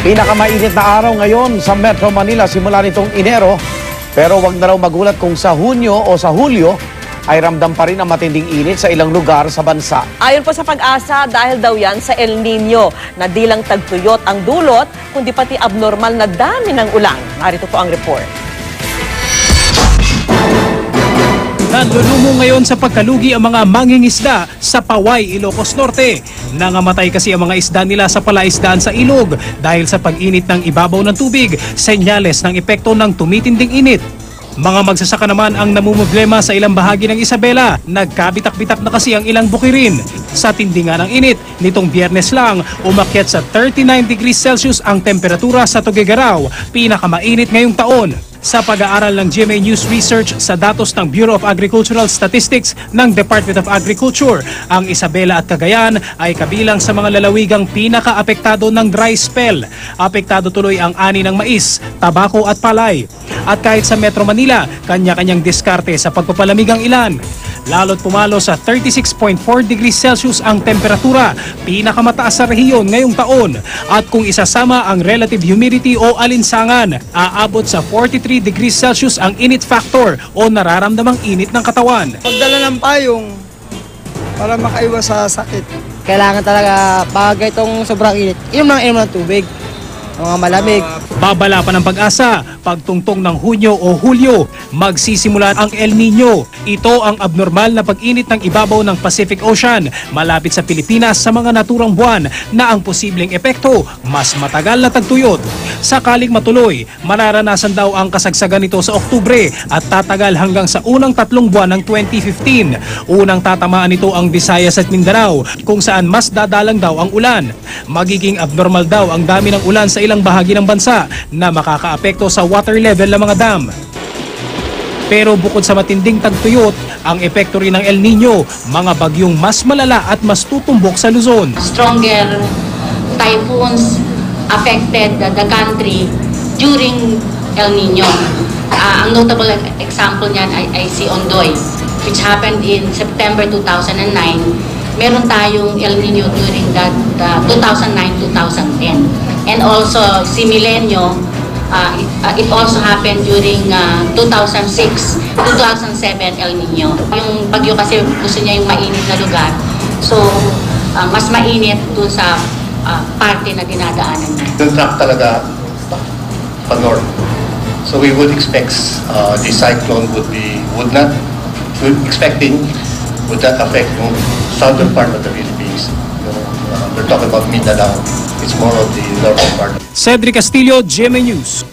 Pinakamainit na araw ngayon sa Metro Manila simula nitong Enero. Pero wag na raw magulat kung sa Hunyo o sa Hulyo ay ramdam pa rin ang matinding init sa ilang lugar sa bansa. Ayon po sa Pag-asa, dahil daw yan sa El Nino na di lang tagtuyot ang dulot, kundi pati abnormal na dami ng ulan. Narito po ang report. Nalulumo ngayon sa pagkalugi ang mga mangingisda sa Paway, Ilocos Norte. Nangamatay kasi ang mga isda nila sa palaisdaan sa ilog dahil sa pag-init ng ibabaw ng tubig, senyales ng epekto ng tumitinding init. Mga magsasaka naman ang namumblema sa ilang bahagi ng Isabela. Nagkabitak-bitak na kasi ang ilang bukirin. Sa tindi nga ng init, nitong Biyernes lang, umakyat sa 39 degrees Celsius ang temperatura sa Tuguegarao, pinakamainit ngayong taon. Sa pag-aaral ng GMA News Research sa datos ng Bureau of Agricultural Statistics ng Department of Agriculture, ang Isabela at Cagayan ay kabilang sa mga lalawigang pinaka-apektado ng dry spell. Apektado tuloy ang ani ng mais, tabako at palay. At kahit sa Metro Manila, kanya-kanyang diskarte sa pagpapalamig ang ilan. Lalo't pumalo sa 36.4 degrees Celsius ang temperatura, pinakamataas sa rehiyon ngayong taon. At kung isasama ang relative humidity o alinsangan, aabot sa 43 degrees Celsius ang init factor o nararamdamang init ng katawan. Pagdala ng payong para makaiwas sa sakit. Kailangan talaga pag itong sobrang init, inom ng tubig, mga malamig. Babala pa ng Pag-asa, pagtungtong ng Hunyo o Hulyo, magsisimula ang El Nino. Ito ang abnormal na pag-init ng ibabaw ng Pacific Ocean, malapit sa Pilipinas sa mga naturang buwan na ang posibleng epekto, mas matagal na tagtuyot. Sakaling matuloy, mararanasan daw ang kasagsagan nito sa Oktubre at tatagal hanggang sa unang 3 buwan ng 2015. Unang tatamaan nito ang Visayas at Mindanao, kung saan mas dadalang daw ang ulan. Magiging abnormal daw ang dami ng ulan sa ilang bahagi ng bansa na makakaapekto sa water level ng mga dam. Pero bukod sa matinding tagtuyot, ang epekto rin ng El Nino, mga bagyong mas malala at mas tutumbok sa Luzon. Stronger typhoons affected the country during El Nino. Ang notable example niyan ay si Ondoy, which happened in September 2009. Meron tayong El Nino during the 2009-2010. And also si Milenio, it also happened during 2006-2007 El Nino. Yung bagyo kasi gusto niya yung mainit na lugar. So, mas mainit dun sa parte na dinadaanan niya. Yung track talaga pa-north. So we would expect the cyclone would not affect yung southern part of the Philippines. We're talking about Mindanao. It's more of the northern part. Cedric Castillo, GMA News.